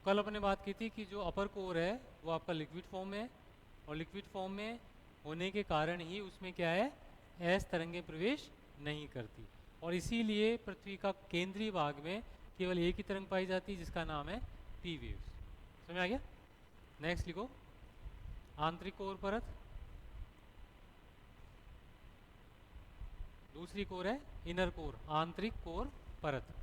कल अपने बात की थी कि जो अपर कोर है वो आपका लिक्विड फॉर्म में है, और लिक्विड फॉर्म में होने के कारण ही उसमें क्या है, एस तरंगें प्रवेश नहीं करती, और इसीलिए पृथ्वी का केंद्रीय भाग में केवल एक ही तरंग पाई जाती है जिसका नाम है पी वेव्स। समझ आ गया? नेक्स्ट लिखो, आंतरिक कोर परत, दूसरी कोर है इनर कोर, आंतरिक कोर परत।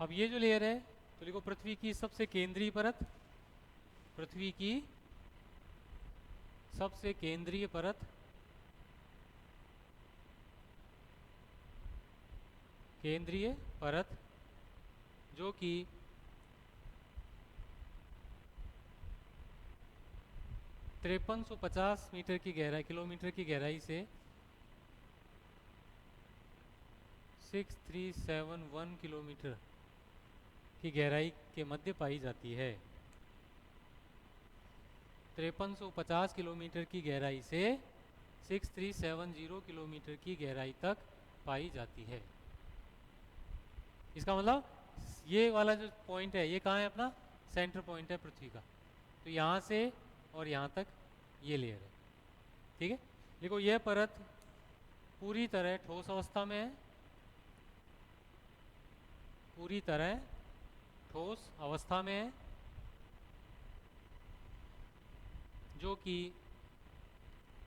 अब ये जो लेयर है तो लिखो पृथ्वी की सबसे केंद्रीय परत, पृथ्वी की सबसे केंद्रीय परत, केंद्रीय परत जो कि 5350 मीटर की गहराई, किलोमीटर की गहराई से 6371 किलोमीटर की गहराई के मध्य पाई जाती है। 5350 किलोमीटर की गहराई से 6370 किलोमीटर की गहराई तक पाई जाती है। इसका मतलब ये वाला जो पॉइंट है ये कहाँ है, अपना सेंटर पॉइंट है पृथ्वी का, तो यहाँ से और यहाँ तक ये लेयर है। ठीक है, देखो यह परत पूरी तरह ठोस अवस्था में है, पूरी तरह ठोस अवस्था में है, जो कि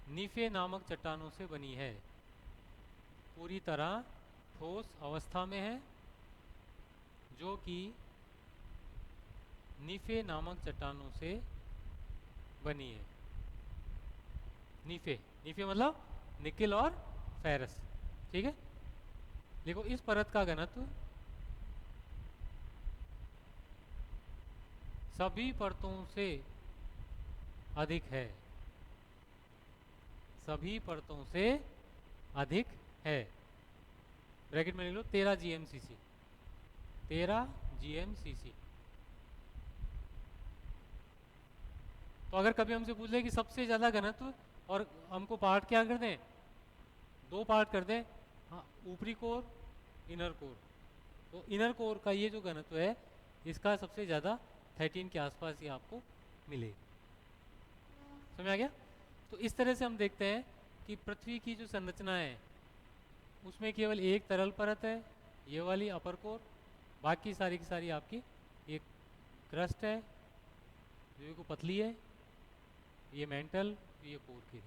नीफे नामक चट्टानों से बनी है। पूरी तरह ठोस अवस्था में है जो कि नीफे नामक चट्टानों से बनी है। नीफे, नीफे मतलब निकिल और फेरस। ठीक है, देखो इस परत का घनत्व सभी परतों से अधिक है, सभी परतों से अधिक है। ब्रैकेट में लिख लो 13 GMCC, 13 GMCC। तो अगर कभी हमसे पूछ ले कि सबसे ज़्यादा घनत्व, और हमको पार्ट क्या कर दें, दो पार्ट कर दें, हाँ, ऊपरी कोर इनर कोर, तो इनर कोर का ये जो घनत्व है इसका सबसे ज़्यादा 13 के आसपास ही आपको मिलेगी। समझ आ गया? तो इस तरह से हम देखते हैं कि पृथ्वी की जो संरचना है उसमें केवल एक तरल परत है, ये वाली अपर कोर, बाकी सारी की सारी आपकी एक क्रस्ट है जो को पतली है, ये मेंटल, ये कोर की।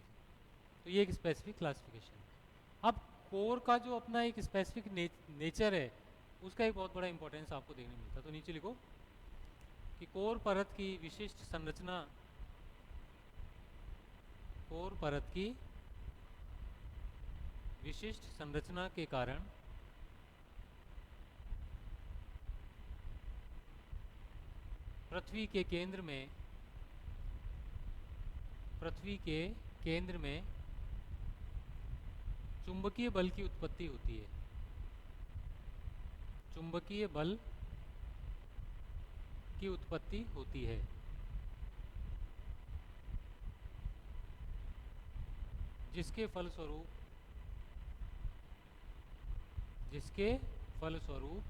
तो ये एक स्पेसिफिक क्लासिफिकेशन है। अब कोर का जो अपना एक स्पेसिफिक नेचर है उसका एक बहुत बड़ा इंपॉर्टेंस आपको देखने मिलता है। तो नीचे लिखो कि कोर परत की विशिष्ट संरचना, कोर परत की विशिष्ट संरचना के कारण पृथ्वी के केंद्र में, पृथ्वी के केंद्र में चुंबकीय बल की उत्पत्ति होती है। चुंबकीय बल की उत्पत्ति होती है, जिसके फलस्वरूप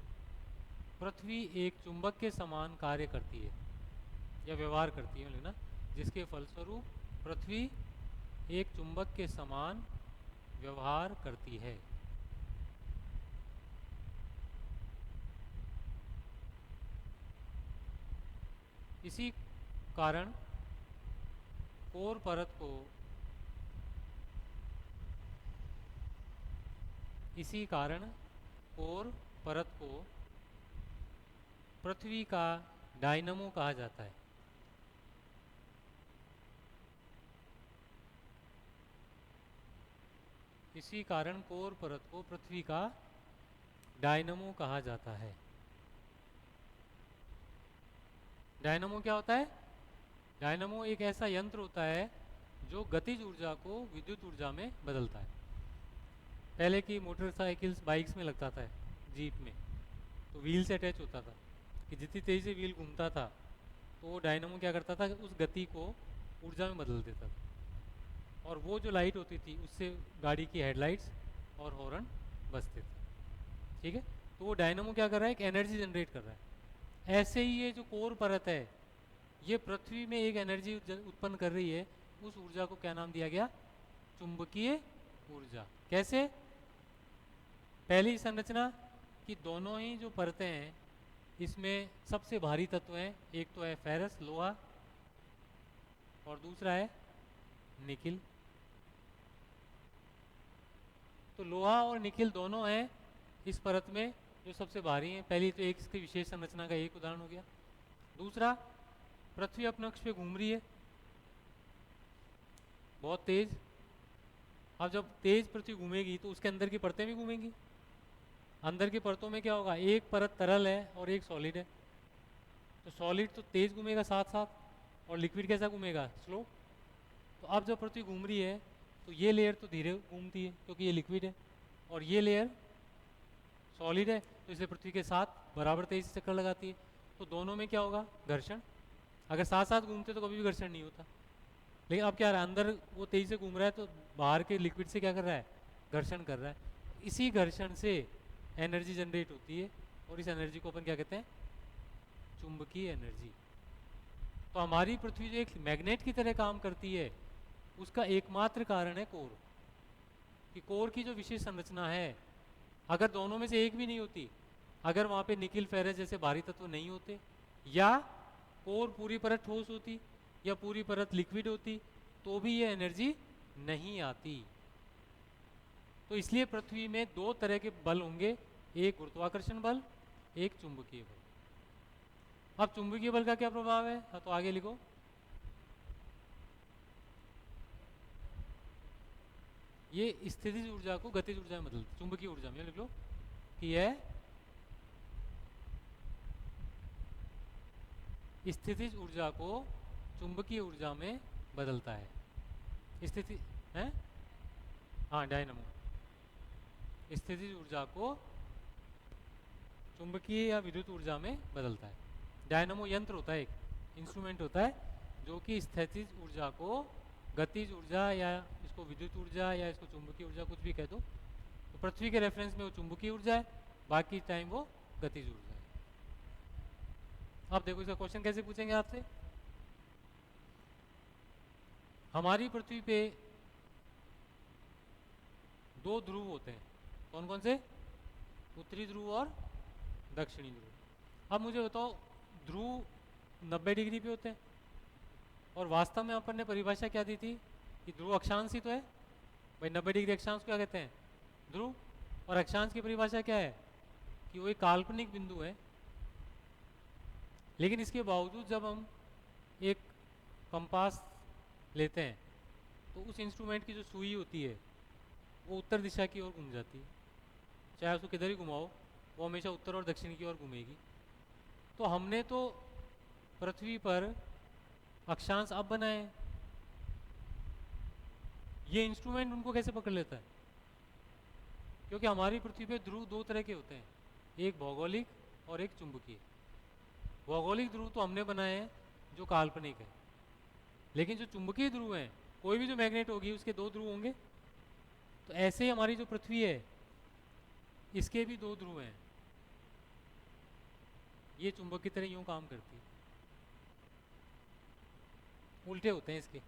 पृथ्वी एक चुंबक के समान कार्य करती है या व्यवहार करती है, ना, जिसके फलस्वरूप पृथ्वी एक चुंबक के समान व्यवहार करती है। इसी कारण कोर परत को, इसी कारण कोर परत को पृथ्वी का डायनमो कहा जाता है। इसी कारण कोर परत को पृथ्वी का डायनमो कहा जाता है। डायनमो क्या होता है? डायनमो एक ऐसा यंत्र होता है जो गतिज ऊर्जा को विद्युत ऊर्जा में बदलता है। पहले की मोटरसाइकिल्स, बाइक्स में लगता था, जीप में तो व्हील से अटैच होता था, कि जितनी तेज़ी से व्हील घूमता था तो वो डायनामो क्या करता था, उस गति को ऊर्जा में बदल देता था, और वो जो लाइट होती थी उससे गाड़ी की हेडलाइट्स और हॉर्न बजते थे। ठीक है, तो वो डायनामो क्या कर रहा है, एक एनर्जी जनरेट कर रहा है। ऐसे ही ये जो कोर परत है, ये पृथ्वी में एक एनर्जी उत्पन्न कर रही है। उस ऊर्जा को क्या नाम दिया गया, चुंबकीय ऊर्जा। कैसे, पहली संरचना कि दोनों ही जो परतें हैं इसमें सबसे भारी तत्व हैं, एक तो है फेरस लोहा और दूसरा है निकिल। तो लोहा और निकिल दोनों हैं इस परत में जो सबसे भारी हैं। पहली तो एक इसकी विशेष संरचना का एक उदाहरण हो गया। दूसरा, पृथ्वी अपने अक्ष पे घूम रही है बहुत तेज। अब जब तेज पृथ्वी घूमेगी तो उसके अंदर की परतें भी घूमेंगी। अंदर की परतों में क्या होगा, एक परत तरल है और एक सॉलिड है। तो सॉलिड तो तेज घूमेगा साथ साथ, और लिक्विड कैसा घूमेगा, स्लो। तो अब जब पृथ्वी घूम रही है तो ये लेयर तो धीरे घूमती है क्योंकि ये लिक्विड है, और ये लेयर सॉलिड है, तो इसलिए पृथ्वी के साथ बराबर तेजी से चक्कर लगाती है। तो दोनों में क्या होगा, घर्षण। अगर साथ साथ घूमते तो कभी भी घर्षण नहीं होता। लेकिन अब क्या रहा है, अंदर वो तेजी से घूम रहा है तो बाहर के लिक्विड से क्या कर रहा है, घर्षण कर रहा है। इसी घर्षण से एनर्जी जनरेट होती है, और इस एनर्जी को अपन क्या कहते हैं, चुंबकीय एनर्जी। तो हमारी पृथ्वी जो एक मैग्नेट की तरह काम करती है, उसका एकमात्र कारण है कोर। कि कोर की जो विशेष संरचना है, अगर दोनों में से एक भी नहीं होती, अगर वहाँ पे निकिल फेरस जैसे भारी तत्व नहीं होते, या कोर पूरी परत ठोस होती या पूरी परत लिक्विड होती, तो भी ये एनर्जी नहीं आती। तो इसलिए पृथ्वी में दो तरह के बल होंगे, एक गुरुत्वाकर्षण बल, एक चुंबकीय बल। अब चुंबकीय बल का क्या प्रभाव है, हाँ तो आगे लिखो। ये स्थितिज ऊर्जा को गतिज ऊर्जा में बदलती, चुंबकीय ऊर्जा में लिख लो कि यह स्थितिज ऊर्जा को चुंबकीय ऊर्जा में बदलता है। स्थिति है, हाँ डायनामो, स्थितिज ऊर्जा को चुंबकीय या विद्युत ऊर्जा में बदलता है। डायनामो यंत्र होता है, एक इंस्ट्रूमेंट होता है जो कि स्थितिज ऊर्जा को गतिज ऊर्जा, या इसको विद्युत ऊर्जा, या इसको चुंबकीय ऊर्जा, कुछ भी कह दो। तो पृथ्वी के रेफरेंस में वो चुंबकीय ऊर्जा है, बाकी टाइम वो गतिज ऊर्जा है। अब देखो इसका क्वेश्चन कैसे पूछेंगे आपसे। हमारी पृथ्वी पे दो ध्रुव होते हैं, कौन कौन से, उत्तरी ध्रुव और दक्षिणी ध्रुव। अब मुझे बताओ, ध्रुव 90 डिग्री पे होते हैं, और वास्तव में अपन ने परिभाषा क्या दी थी कि ध्रुव अक्षांश ही तो है भाई। 90 डिग्री अक्षांश को क्या कहते हैं, ध्रुव। और अक्षांश की परिभाषा क्या है कि वो एक काल्पनिक बिंदु है। लेकिन इसके बावजूद जब हम एक कंपास लेते हैं तो उस इंस्ट्रूमेंट की जो सुई होती है वो उत्तर दिशा की ओर घूम जाती है। चाहे उसको किधर ही घुमाओ, वो हमेशा उत्तर और दक्षिण की ओर घूमेगी। तो हमने तो पृथ्वी पर अक्षांश अब बनाए हैं, ये इंस्ट्रूमेंट उनको कैसे पकड़ लेता है, क्योंकि हमारी पृथ्वी पे ध्रुव दो तरह के होते हैं, एक भौगोलिक और एक चुंबकीय। भौगोलिक ध्रुव तो हमने बनाए हैं जो काल्पनिक है, लेकिन जो चुंबकीय ध्रुव हैं, कोई भी जो मैग्नेट होगी उसके दो ध्रुव होंगे। तो ऐसे ही हमारी जो पृथ्वी है इसके भी दो ध्रुव हैं, ये चुंबक की तरह यूं काम करती है, उल्टे होते हैं इसके।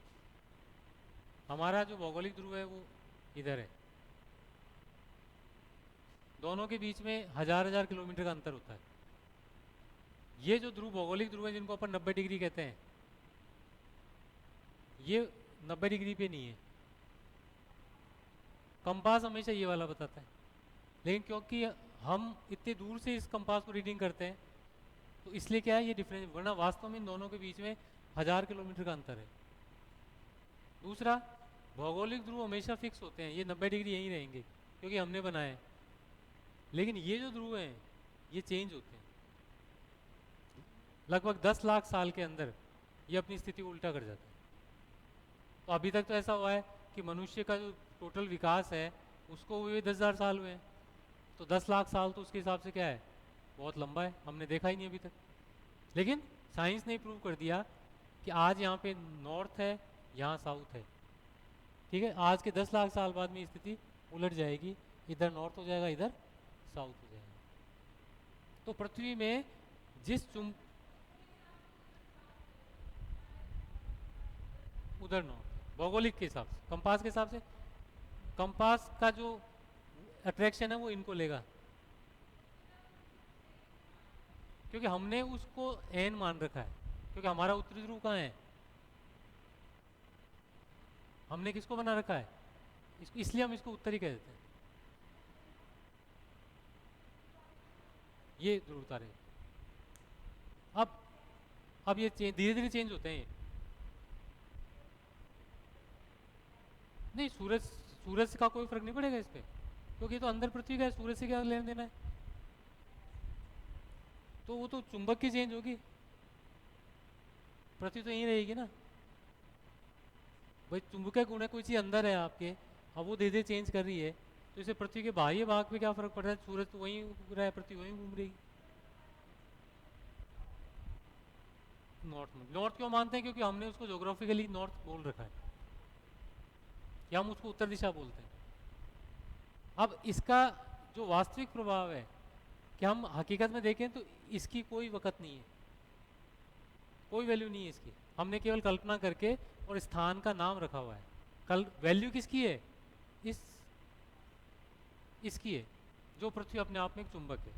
हमारा जो भौगोलिक ध्रुव है वो इधर है, दोनों के बीच में हजार हजार किलोमीटर का अंतर होता है। ये जो ध्रुव भौगोलिक ध्रुव है जिनको अपन 90 डिग्री कहते हैं, ये 90 डिग्री पे नहीं है। कंपास हमेशा ये वाला बताता है, लेकिन क्योंकि हम इतने दूर से इस कंपास को रीडिंग करते हैं तो इसलिए क्या है ये डिफरेंस, वरना वास्तव में इन दोनों के बीच में 1000 किलोमीटर का अंतर है। दूसरा, भौगोलिक ध्रुव हमेशा फिक्स होते हैं, ये 90 डिग्री यहीं रहेंगे क्योंकि हमने बनाए हैं। लेकिन ये जो ध्रुव हैं ये चेंज होते हैं, लगभग 10 लाख साल के अंदर ये अपनी स्थिति उल्टा कर जाते हैं। तो अभी तक तो ऐसा हुआ है कि मनुष्य का जो टोटल विकास है उसको हुए 10,000 साल हुए हैं, तो 10 लाख साल तो उसके हिसाब से क्या है, बहुत लंबा है, हमने देखा ही नहीं अभी तक। लेकिन साइंस ने प्रूव कर दिया कि आज यहाँ पे नॉर्थ है, यहाँ साउथ है। ठीक है, आज के 10 लाख साल बाद में स्थिति उलट जाएगी, इधर नॉर्थ हो जाएगा, इधर साउथ हो जाएगा। तो पृथ्वी में जिस उधर नॉर्थ, भौगोलिक के हिसाब से, कंपास के हिसाब से, कंपास का जो अट्रैक्शन है वो इनको लेगा, क्योंकि हमने उसको एन मान रखा है, क्योंकि हमारा उत्तरी ध्रुव कहाँ है, हमने किसको बना रखा है, इसको, इसलिए हम इसको उत्तरी कह देते हैं, ये ध्रुव तारे। अब अब ये धीरे धीरे चेंज होते हैं। नहीं, सूरज, सूरज का कोई फर्क नहीं पड़ेगा इस पे, क्योंकि तो अंदर पृथ्वी का है, सूरज से क्या लेना देना है। तो वो तो चुंबक की चेंज होगी, पृथ्वी तो यहीं रहेगी ना भाई। चुंबकीय गुण है, कोई चीज़ अंदर है आपके, अब वो धीरे धीरे चेंज कर रही है, तो इसे पृथ्वी के बाह्य भाग पे क्या फर्क पड़ रहा है, सूरज तो वहीं घूम रहा है, पृथ्वी वहीं घूम रही। नॉर्थ में, नॉर्थ क्यों मानते हैं, क्योंकि हमने उसको ज्योग्राफिकली नॉर्थ बोल रखा है, या हम उसको उत्तर दिशा बोलते हैं। अब इसका जो वास्तविक प्रभाव है, कि हम हकीकत में देखें तो इसकी कोई वक़्त नहीं है, कोई वैल्यू नहीं है इसकी, हमने केवल कल्पना करके और स्थान का नाम रखा हुआ है। कल वैल्यू किसकी है, इस इसकी है, जो पृथ्वी अपने आप में एक चुंबक है।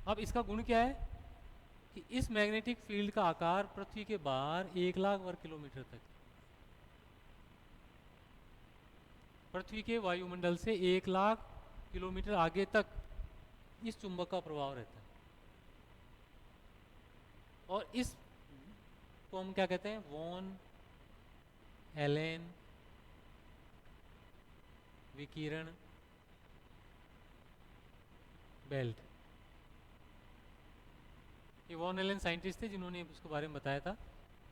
अब इसका गुण क्या है कि इस मैग्नेटिक फील्ड का आकार पृथ्वी के बाहर 1 लाख वर्ग किलोमीटर तक, पृथ्वी के वायुमंडल से 1 लाख किलोमीटर आगे तक इस चुंबक का प्रभाव रहता है। और इस को हम क्या कहते हैं, वॉन एलेन विकिरण बेल्ट। ये वॉन एलेन साइंटिस्ट थे जिन्होंने उसके बारे में बताया था।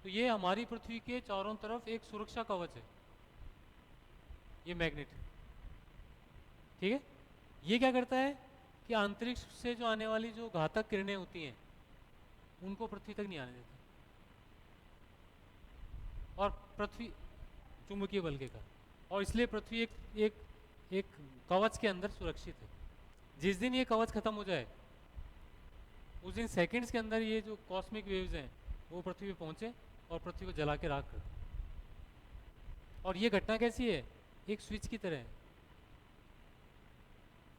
तो ये हमारी पृथ्वी के चारों तरफ एक सुरक्षा कवच है, ये मैग्नेट। ठीक है, ये क्या करता है कि अंतरिक्ष से जो आने वाली जो घातक किरणें होती हैं उनको पृथ्वी तक नहीं आने देता, और पृथ्वी चुंबकीय बल के कारण, और इसलिए पृथ्वी एक एक एक कवच के अंदर सुरक्षित है। जिस दिन ये कवच खत्म हो जाए उस दिन सेकंड्स के अंदर ये जो कॉस्मिक वेव्स हैं वो पृथ्वी पे पहुंचे और पृथ्वी को जला के राख कर दें। और ये घटना कैसी है, एक स्विच की तरह है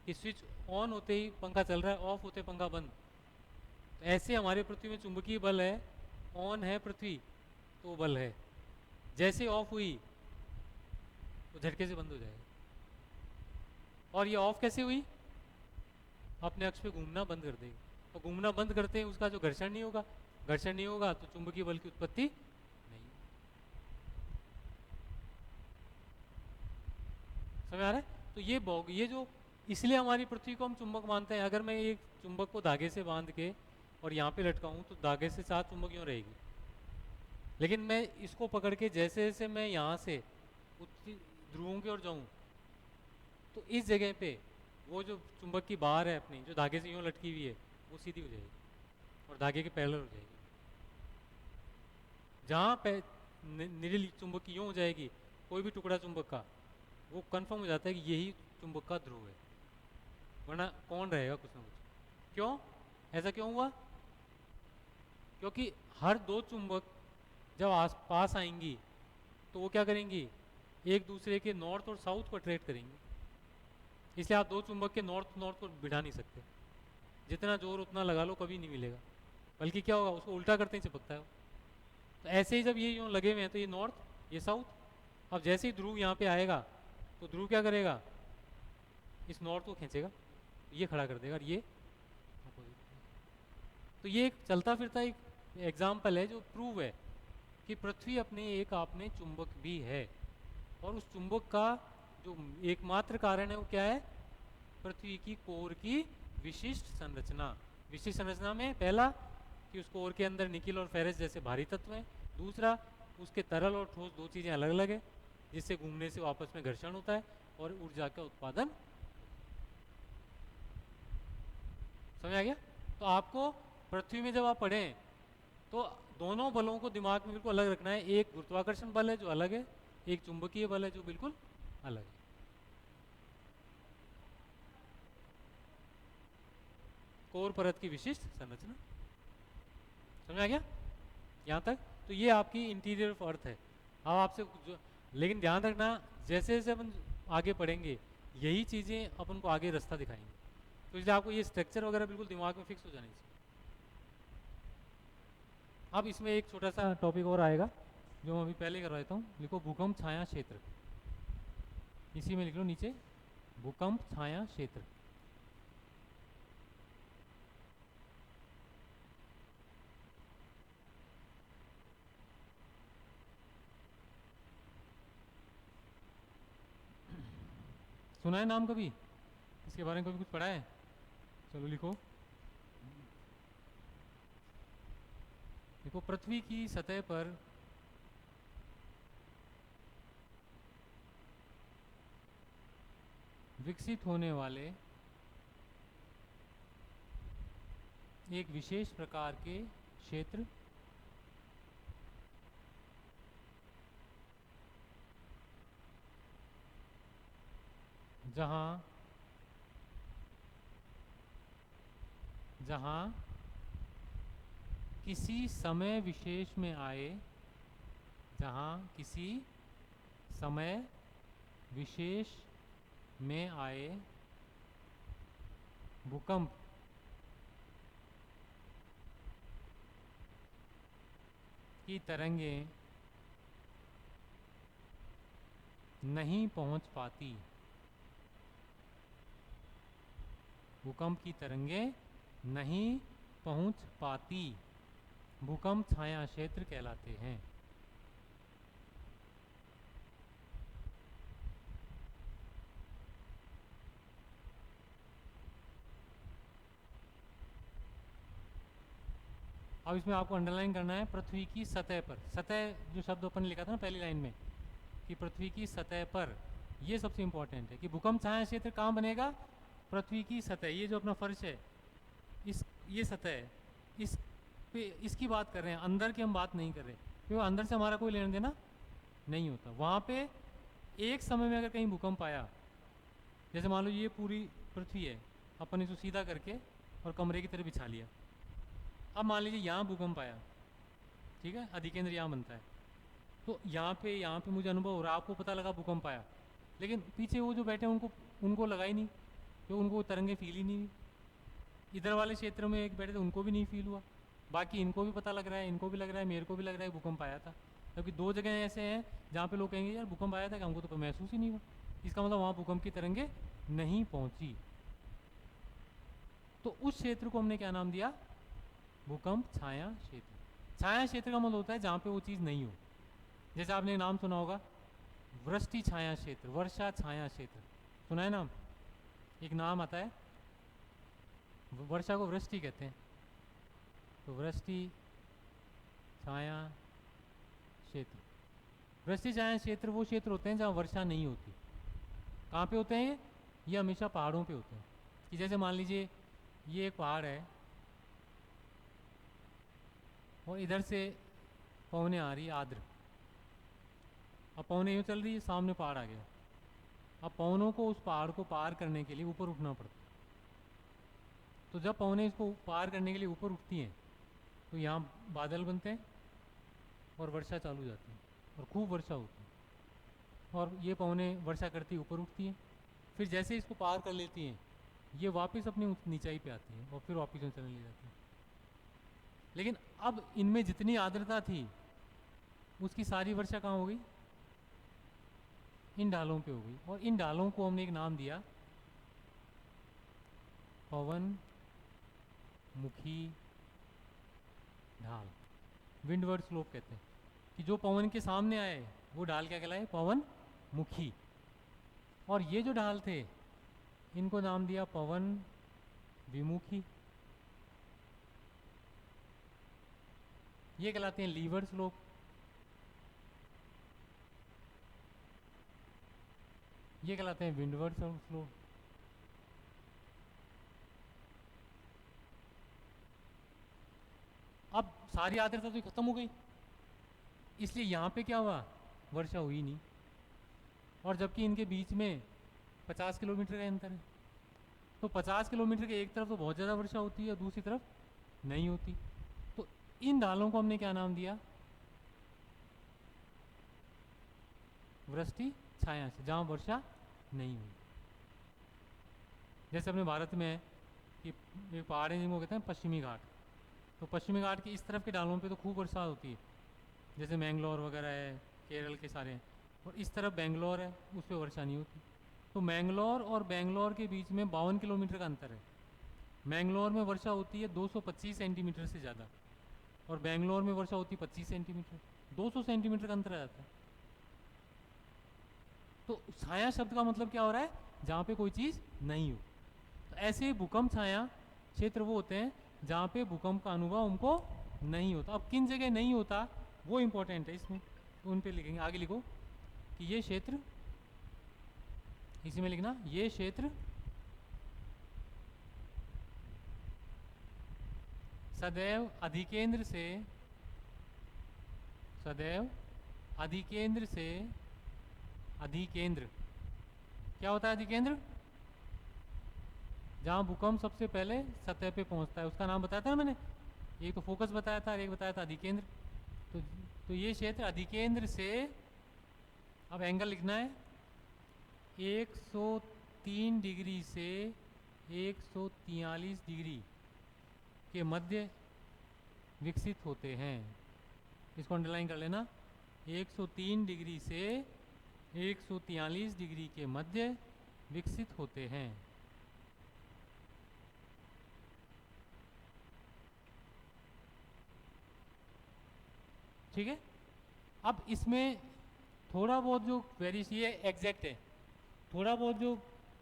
कि स्विच ऑन होते ही पंखा चल रहा है, ऑफ होते पंखा बंद। तो ऐसे हमारे पृथ्वी में चुंबकीय बल है, ऑन है पृथ्वी तो बल है, जैसे ऑफ हुई वो झटके से बंद हो जाएगा। और ये ऑफ कैसे हुई, अपने अक्ष पे घूमना बंद कर देगी, और घूमना बंद करते ही उसका जो घर्षण नहीं होगा, घर्षण नहीं होगा तो चुंबकीय बल की उत्पत्ति नहीं। समझ आ रहा है। तो ये जो, इसलिए हमारी पृथ्वी को हम चुंबक मानते हैं। अगर मैं एक चुंबक को धागे से बांध के और यहाँ पे लटकाऊं तो धागे से साथ चुंबक यूँ रहेगी, लेकिन मैं इसको पकड़ के जैसे जैसे मैं यहाँ से उत्तरी ध्रुवों की ओर जाऊँ तो इस जगह पे वो जो चुंबक की बार है अपनी, जो धागे से यूँ लटकी हुई है, वो सीधी हो जाएगी और धागे के पैरेलल हो जाएगी। जहाँ निरल चुंबक की यूँ हो जाएगी, कोई भी टुकड़ा चुंबक का, वो कंफर्म हो जाता है कि यही चुंबक का ध्रुव है, वरना कौन रहेगा कुछ ना कुछ। क्यों ऐसा क्यों हुआ, क्योंकि हर दो चुंबक जब आस पास आएंगी तो वो क्या करेंगी, एक दूसरे के नॉर्थ और साउथ को अट्रैक्ट करेंगी। इसलिए आप दो चुंबक के नॉर्थ नॉर्थ को बिठा नहीं सकते, जितना जोर उतना लगा लो कभी नहीं मिलेगा, बल्कि क्या होगा, उसको उल्टा करते ही चिपकता है वो। तो ऐसे ही जब ये यूँ लगे हुए हैं तो ये नॉर्थ ये साउथ, अब जैसे ही ध्रुव यहाँ पे आएगा तो ध्रुव क्या करेगा, इस नॉर्थ को खींचेगा, ये खड़ा कर देगा, और ये तो ये एक चलता फिरता एक एग्जाम्पल है जो प्रूव है कि पृथ्वी अपने एक आप में चुंबक भी है। और उस चुंबक का जो एकमात्र कारण है वो क्या है, पृथ्वी की कोर की विशिष्ट संरचना। विशिष्ट संरचना में पहला कि उस कोर के अंदर निकिल और फेरस जैसे भारी तत्व हैं, दूसरा उसके तरल और ठोस दो चीज़ें अलग अलग है जिससे घूमने से आपस में घर्षण होता है और ऊर्जा का उत्पादन। समझ आ गया। तो आपको पृथ्वी में जब आप पढ़ें तो दोनों बलों को दिमाग में बिल्कुल अलग रखना है। एक गुरुत्वाकर्षण बल है जो अलग है, एक चुंबकीय बल है जो बिल्कुल अलग है। कोर परत की विशिष्ट संरचना। समझ आ गया यहाँ तक? तो ये आपकी इंटीरियर ऑफ अर्थ है। अब आपसे लेकिन ध्यान रखना, जैसे जैसे अपन आगे पढ़ेंगे यही चीज़ें अपन को आगे रास्ता दिखाएंगे, तो इसलिए आपको ये स्ट्रक्चर वगैरह बिल्कुल दिमाग में फिक्स हो जानी चाहिए। अब इसमें एक छोटा सा टॉपिक और आएगा जो मैं अभी पहले करवा देता हूँ। लिखो भूकंप छाया क्षेत्र, इसी में लिख लो नीचे भूकंप छाया क्षेत्र। सुना है नाम कभी? इसके बारे में कभी कुछ पढ़ा है? चलो लिखो। देखो, पृथ्वी की सतह पर विकसित होने वाले एक विशेष प्रकार के क्षेत्र जहां जहां किसी समय विशेष में आए, जहां किसी समय विशेष में आए भूकंप की तरंगें नहीं पहुंच पाती, भूकंप की तरंगें नहीं पहुंच पाती, भूकंप छाया क्षेत्र कहलाते हैं। अब इसमें आपको अंडरलाइन करना है पृथ्वी की सतह पर। सतह जो शब्द अपन ने लिखा था ना पहली लाइन में कि पृथ्वी की सतह पर, ये सबसे इंपॉर्टेंट है कि भूकंप छाया क्षेत्र कहाँ बनेगा? पृथ्वी की सतह, ये जो अपना फर्श है, इस ये सतह है, इस पे इसकी बात कर रहे हैं, अंदर की हम बात नहीं कर रहे, क्योंकि अंदर से हमारा कोई लेना देना नहीं होता। वहाँ पे एक समय में अगर कहीं भूकंप आया, जैसे मान लो ये पूरी पृथ्वी है, अपन इसको सीधा करके और कमरे की तरह बिछा लिया। अब मान लीजिए यहाँ भूकंप आया, ठीक है, अधिकेंद्र यहाँ बनता है, तो यहाँ पे मुझे अनुभव हो रहा है, आपको पता लगा भूकंप आया, लेकिन पीछे वो जो बैठे हैं उनको लगा ही नहीं, क्योंकि उनको तरंगे फील ही नहीं हुई। इधर वाले क्षेत्र में एक बैठे थे, उनको भी नहीं फील हुआ, बाकी इनको भी पता लग रहा है, इनको भी लग रहा है, मेरे को भी लग रहा है भूकंप आया था। क्योंकि दो जगह ऐसे हैं जहाँ पे लोग कहेंगे यार भूकंप आया था कि हमको तो महसूस ही नहीं हुआ, इसका मतलब वहाँ भूकंप की तरंगे नहीं पहुँची। तो उस क्षेत्र को हमने क्या नाम दिया? भूकंप छाया क्षेत्र। छाया क्षेत्र का मतलब होता है जहाँ पे वो चीज़ नहीं हो। जैसे आपने नाम सुना होगा वृष्टि छाया क्षेत्र, वर्षा छाया क्षेत्र, सुना है नाम? एक नाम आता है, वर्षा को वृष्टि कहते हैं, तो वृष्टि छाया क्षेत्र। वृष्टि छाया क्षेत्र वो क्षेत्र होते हैं जहाँ वर्षा नहीं होती। कहाँ पे होते हैं ये? हमेशा पहाड़ों पे होते हैं। कि जैसे मान लीजिए ये एक पहाड़ है और इधर से पवने आ रही है आर्द्र, अब पवने यूँ चल रही है, सामने पहाड़ आ गया, अब पवनों को उस पहाड़ को पार करने के लिए ऊपर उठना पड़ता है। तो जब पवने इसको पार करने के लिए ऊपर उठती हैं तो यहाँ बादल बनते हैं और वर्षा चालू हो जाती है और खूब वर्षा होती है, और ये पवने वर्षा करती ऊपर उठती हैं, फिर जैसे इसको पार कर लेती हैं ये वापस अपनी नीचाई पे आती हैं और फिर वापस चलने लग जाती हैं। लेकिन अब इनमें जितनी आर्द्रता थी उसकी सारी वर्षा कहाँ हो गई? इन ढालों पे हो गई, और इन ढालों को हमने एक नाम दिया पवन मुखी ढाल, विंडवर्ड स्लोप कहते हैं। कि जो पवन के सामने आए वो ढाल क्या कहलाए? पवन मुखी। और ये जो ढाल थे इनको नाम दिया पवन विमुखी, ये कहलाते हैं लीवर्ड स्लोप। ये कहलाते हैं विंडवर्ड स्लोप। अब सारी आर्द्रता तो खत्म हो गई, इसलिए यहाँ पे क्या हुआ, वर्षा हुई नहीं। और जबकि इनके बीच में 50 किलोमीटर का अंतर है, तो 50 किलोमीटर के एक तरफ तो बहुत ज़्यादा वर्षा होती है और दूसरी तरफ नहीं होती। तो इन ढालों को हमने क्या नाम दिया, वृष्टि छाया से, जहाँ वर्षा नहीं हुई। जैसे अपने भारत में है कि एक पहाड़ है जिनको कहते हैं पश्चिमी घाट, तो पश्चिमी घाट के इस तरफ के ढालों पे तो खूब वर्षा होती है, जैसे मैंगलोर वगैरह है, केरल के सारे हैं। और इस तरफ बेंगलोर है, उस पर वर्षा नहीं होती। तो मैंगलोर और बेंगलोर के बीच में 52 किलोमीटर का अंतर है। मैंगलोर में वर्षा होती है 225 सेंटीमीटर से ज़्यादा, और बेंगलोर में वर्षा होती है 25 सेंटीमीटर, 200 सेंटीमीटर का अंतर आ जाता है। तो छाया शब्द का मतलब क्या हो रहा है, जहाँ पे कोई चीज़ नहीं हो। तो ऐसे भूकंप छाया क्षेत्र वो होते हैं जहाँ पे भूकंप का अनुभव उनको नहीं होता। अब किन जगह नहीं होता वो इंपॉर्टेंट है इसमें, तो उन पे लिखेंगे। आगे लिखो कि ये क्षेत्र, इसी में लिखना, ये क्षेत्र सदैव अधिकेंद्र से, सदैव अधिकेंद्र से, अधिकेंद्र क्या होता है, अधिकेंद्र जहाँ भूकंप सबसे पहले सतह पे पहुँचता है, उसका नाम बताया था ना मैंने, एक तो फोकस बताया था और एक बताया था अधिकेंद्र। तो तो ये क्षेत्र अधिकेंद्र से, अब एंगल लिखना है, 103 डिग्री से 143 डिग्री के मध्य विकसित होते हैं। इसको अंडरलाइन कर लेना, 103 डिग्री से 143 डिग्री के मध्य विकसित होते हैं। ठीक है। अब इसमें थोड़ा बहुत जो वेरिएशन, ये एग्जैक्ट है, थोड़ा बहुत जो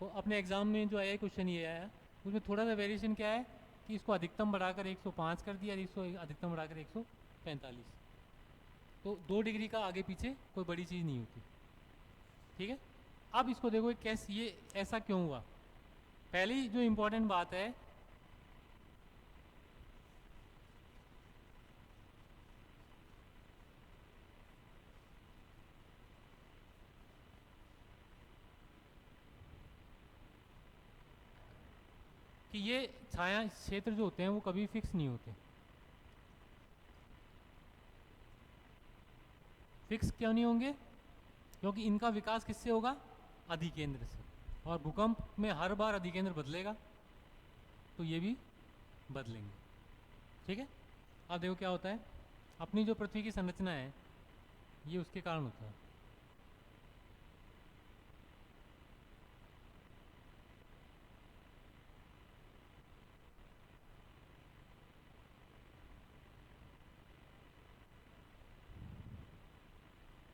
अपने एग्जाम में जो आया क्वेश्चन ये आया, उसमें थोड़ा सा वेरिएशन क्या है कि इसको अधिकतम बढ़ाकर 105 कर दिया और इसको अधिकतम बढ़ाकर 145। तो 2 डिग्री का आगे पीछे कोई बड़ी चीज़ नहीं होती। ठीक है। अब इसको देखो कैसे ये ऐसा क्यों हुआ। पहली जो इम्पोर्टेंट बात है, कि ये छाया क्षेत्र जो होते हैं वो कभी फिक्स नहीं होते। फिक्स क्यों नहीं होंगे, क्योंकि इनका विकास किससे होगा, अधिकेंद्र से, और भूकंप में हर बार अधिकेंद्र बदलेगा, तो ये भी बदलेंगे। ठीक है। अब देखो क्या होता है, अपनी जो पृथ्वी की संरचना है ये उसके कारण होता है।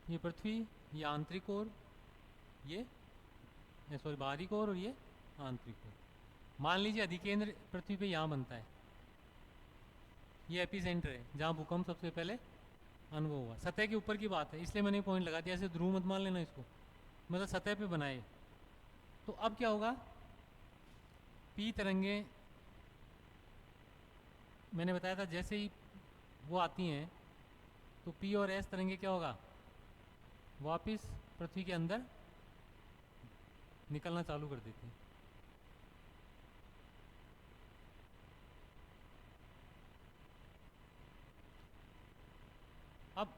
ये पृथ्वी, ये आंतरिक कोर, ये सॉरी बाहरी कोर, और ये आंतरिक कोर। मान लीजिए अधिकेंद्र पृथ्वी पे यहाँ बनता है, ये एपिसेंटर है जहाँ भूकंप सबसे पहले अनुभव हुआ। सतह के ऊपर की बात है, इसलिए मैंने पॉइंट लगा दिया, ऐसे ध्रुव मत मान लेना इसको, मतलब सतह पे बनाए। तो अब क्या होगा, पी तरंगे, मैंने बताया था जैसे ही वो आती हैं तो पी और एस तरंगे क्या होगा, वापस पृथ्वी के अंदर निकलना चालू कर देती हैं। अब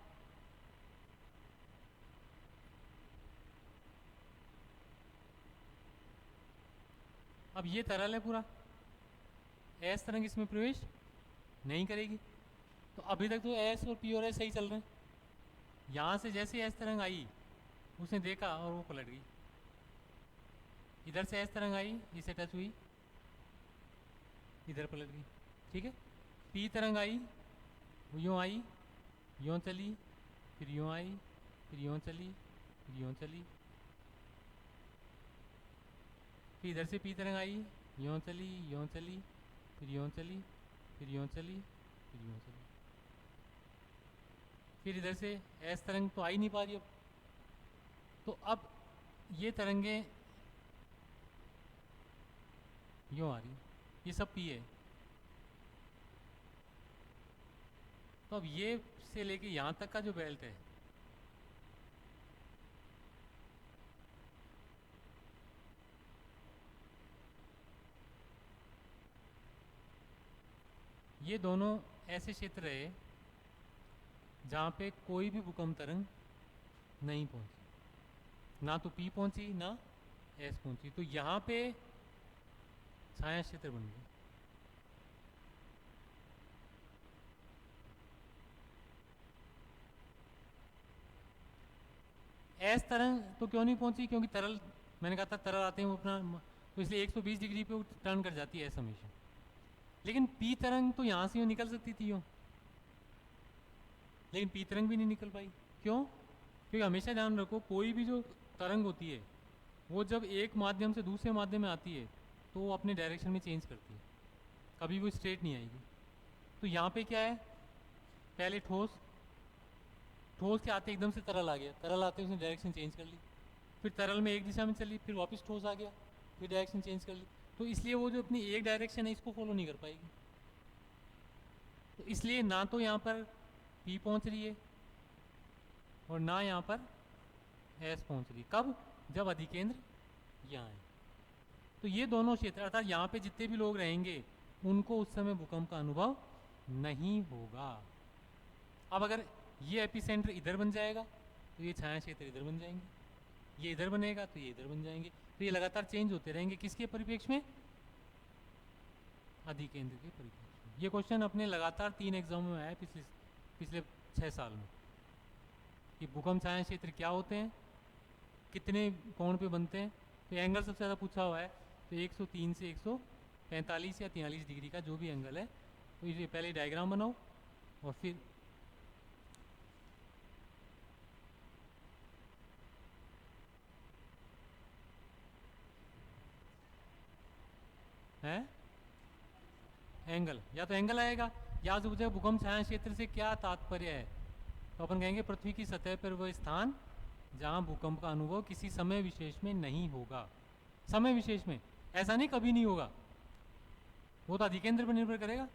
अब ये तरल है पूरा, एस तरंग इसमें प्रवेश नहीं करेगी। तो अभी तक तो एस और पी और एस सही चल रहे हैं, यहाँ से जैसे एस तरंग आई उसने देखा और वो पलट गई। इधर से एस तरंग आई, इसे टच हुई, इधर पलट गई। ठीक है। पी तरंग आई, वो यूँ आई, यूँ चली, फिर यूँ आई, फिर यूँ चली, फिर यूँ चली, फिर इधर से पी तरंग आई, यूँ चली, यूँ चली, फिर यूँ चली, फिर यूँ चली, फिर यूँ चली, फिर इधर से एस तरंग तो आ ही नहीं पा रही अब। तो अब ये तरंगे यूँ आ रही, ये सब पी है। तो अब ये से लेके यहाँ तक का जो बेल्ट है, ये दोनों ऐसे क्षेत्र है जहाँ पे कोई भी भूकंप तरंग नहीं पहुंची, ना तो पी पहुंची ना एस पहुंची, तो यहाँ पे छाया क्षेत्र बन गया। एस तरंग तो क्यों नहीं पहुंची, क्योंकि तरल, मैंने कहा था तरल आते हैं वो अपना, तो इसलिए 120 डिग्री पे वो टर्न कर जाती है एस हमेशा। लेकिन पी तरंग तो यहाँ से यूँ निकल सकती थी यूँ, लेकिन पी तरंग भी नहीं निकल पाई। क्यों? क्योंकि हमेशा ध्यान रखो, कोई भी जो तरंग होती है वो जब एक माध्यम से दूसरे माध्यम में आती है तो वो अपने डायरेक्शन में चेंज करती है, कभी वो स्ट्रेट नहीं आएगी। तो यहाँ पे क्या है, पहले ठोस, ठोस के आते एकदम से तरल आ गया, तरल आते उसने डायरेक्शन चेंज कर ली, फिर तरल में एक दिशा में चली, फिर वापस ठोस आ गया, फिर डायरेक्शन चेंज कर ली, तो इसलिए वो जो अपनी एक डायरेक्शन है इसको फॉलो नहीं कर पाएगी। तो इसलिए ना तो यहाँ पर पी पहुँच रही है और ना यहाँ पर एस पहुँच रही। कब? जब अधिकेंद्र यहाँ है। तो ये दोनों क्षेत्र, अर्थात यहाँ पे जितने भी लोग रहेंगे उनको उस समय भूकंप का अनुभव नहीं होगा। अब अगर ये एपिसेंटर इधर बन जाएगा तो ये छाया क्षेत्र इधर बन जाएंगे, ये इधर बनेगा तो ये इधर बन जाएंगे, तो ये लगातार चेंज होते रहेंगे। किसके परिप्रेक्ष्य में? अधिकेंद्र के परिप्रेक्ष्य में। ये क्वेश्चन अपने लगातार 3 एग्जामों में आया पिछले पिछले 6 साल में कि भूकंप छाया क्षेत्र क्या होते हैं, कितने कोण पे बनते हैं। तो एंगल सबसे ज़्यादा पूछा हुआ है, तो 103 से 145 या 43 डिग्री का जो भी एंगल है। तो ये पहले डायग्राम बनाओ और फिर है एंगल, या तो एंगल आएगा या तो पूछेगा भूकंप छाया क्षेत्र से क्या तात्पर्य है, तो अपन कहेंगे पृथ्वी की सतह पर वह स्थान जहां भूकंप का अनुभव किसी समय विशेष में नहीं होगा। समय विशेष में, ऐसा नहीं कभी नहीं होगा, वो तो अधिकेंद्र पर निर्भर करेगा।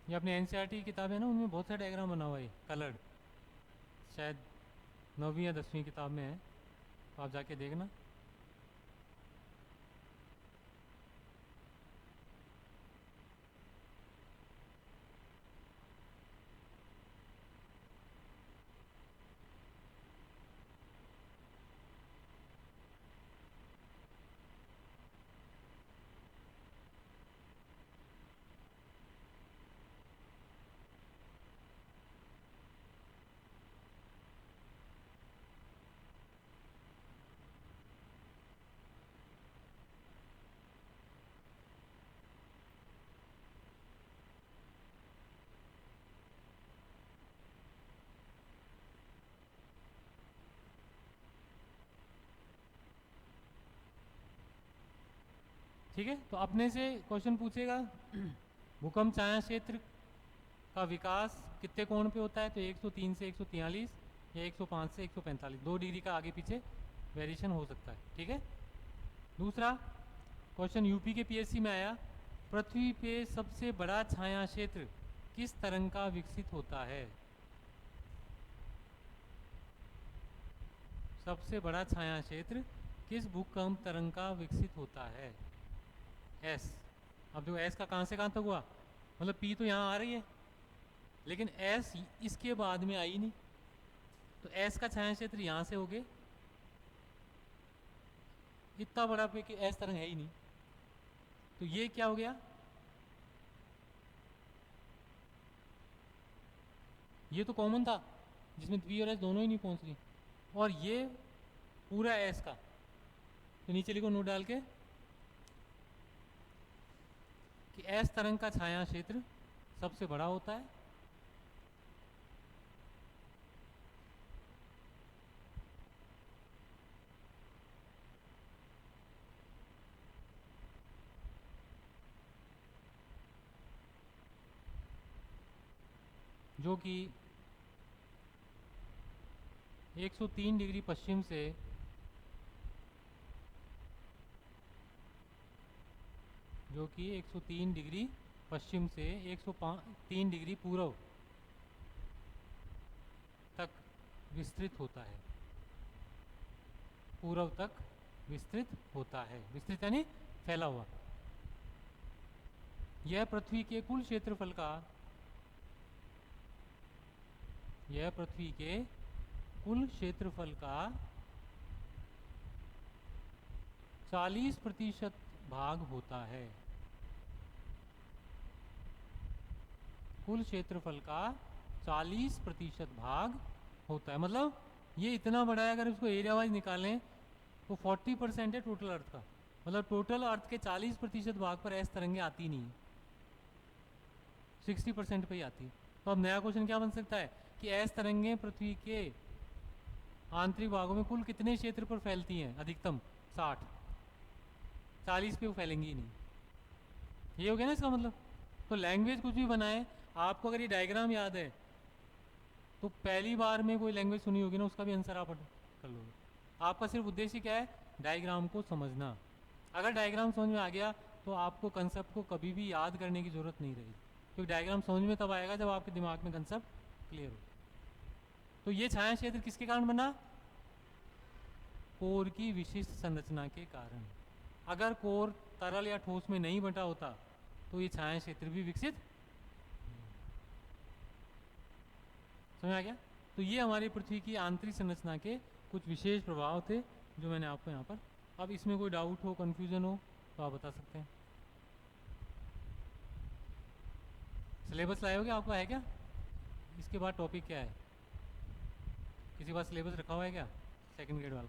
ये अपने एनसीईआरटी की किताब है ना, उनमें बहुत सारे डायग्राम बना हुआ है कलर्ड, शायद 9वीं या 10वीं किताब में है, तो आप जाके देखना। ठीक है, तो अपने से क्वेश्चन पूछेगा भूकंप छाया क्षेत्र का विकास कितने कोण पे होता है, तो 103 से 143 या 105 से 145, 2 डिग्री का आगे पीछे वेरिएशन हो सकता है। ठीक है। दूसरा क्वेश्चन यूपी के पीएससी में आया, पृथ्वी पे सबसे बड़ा छाया क्षेत्र किस तरंग का विकसित होता है? सबसे बड़ा छाया क्षेत्र किस भूकंप तरंग का विकसित होता है? एस। अब जो एस का कहाँ से कहाँ तक हुआ, मतलब पी तो यहाँ आ रही है लेकिन एस इसके बाद में आई नहीं, तो एस का छाया क्षेत्र यहाँ से हो गए, इतना बड़ा पे कि एस तरंग है ही नहीं, तो ये क्या हो गया, ये तो कॉमन था जिसमें पी और एस दोनों ही नहीं पहुंच रही, और ये पूरा एस का, तो नीचे लिखो नोट डाल के कि एस तरंग का छाया क्षेत्र सबसे बड़ा होता है, जो कि 103 डिग्री पश्चिम से जो कि 103 डिग्री पश्चिम से 103 डिग्री पूर्व तक विस्तृत होता है, पूर्व तक विस्तृत होता है, विस्तृत यानी फैला हुआ। यह पृथ्वी के कुल क्षेत्रफल का, यह पृथ्वी के कुल क्षेत्रफल का 40% भाग होता है, कुल क्षेत्रफल का 40% भाग होता है। मतलब ये इतना बड़ा है, अगर इसको एरिया वाइज निकालें तो 40% है टोटल अर्थ का, मतलब टोटल अर्थ के 40% भाग पर एस तरंगे आती नहीं है, 60% पे ही आती है। तो अब नया क्वेश्चन क्या बन सकता है कि एस तरंगे पृथ्वी के आंतरिक भागों में कुल कितने क्षेत्र पर फैलती हैं? अधिकतम 60, 40 पे वो फैलेंगी ही नहीं, ये हो गया ना इसका मतलब। तो लैंग्वेज कुछ भी बनाए, आपको अगर ये डायग्राम याद है तो पहली बार में कोई लैंग्वेज सुनी होगी ना, उसका भी आंसर आप कर लोगे। आपका सिर्फ उद्देश्य क्या है? डायग्राम को समझना। अगर डायग्राम समझ में आ गया तो आपको कंसेप्ट को कभी भी याद करने की ज़रूरत नहीं रहेगी, क्योंकि डायग्राम समझ में तब आएगा जब आपके दिमाग में कंसेप्ट क्लियर हो। तो ये छाया क्षेत्र किसके कारण बना? कोर की विशिष्ट संरचना के कारण। अगर कोर तरल या ठोस में नहीं बटा होता तो ये छाया क्षेत्र भी विकसित। समझ आ गया? तो ये हमारी पृथ्वी की आंतरिक संरचना के कुछ विशेष प्रभाव थे जो मैंने आपको यहाँ पर। अब इसमें कोई डाउट हो, कंफ्यूजन हो तो आप बता सकते हैं। सिलेबस लाए हो क्या? आपका है क्या? इसके बाद टॉपिक क्या है? किसी के पास सिलेबस रखा हुआ है क्या सेकंड ग्रेड वाला?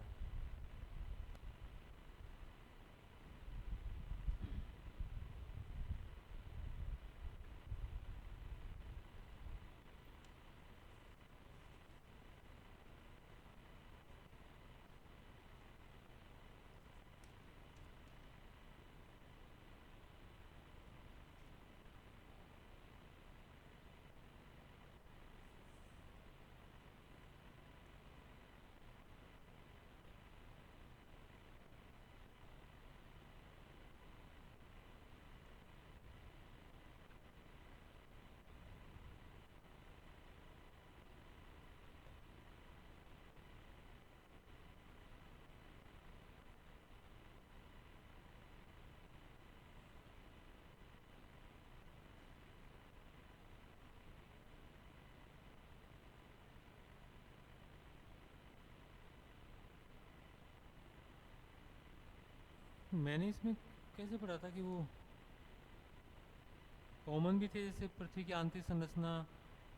मैंने इसमें कैसे पढ़ा था कि वो कॉमन भी थे, जैसे पृथ्वी की आंतरिक संरचना,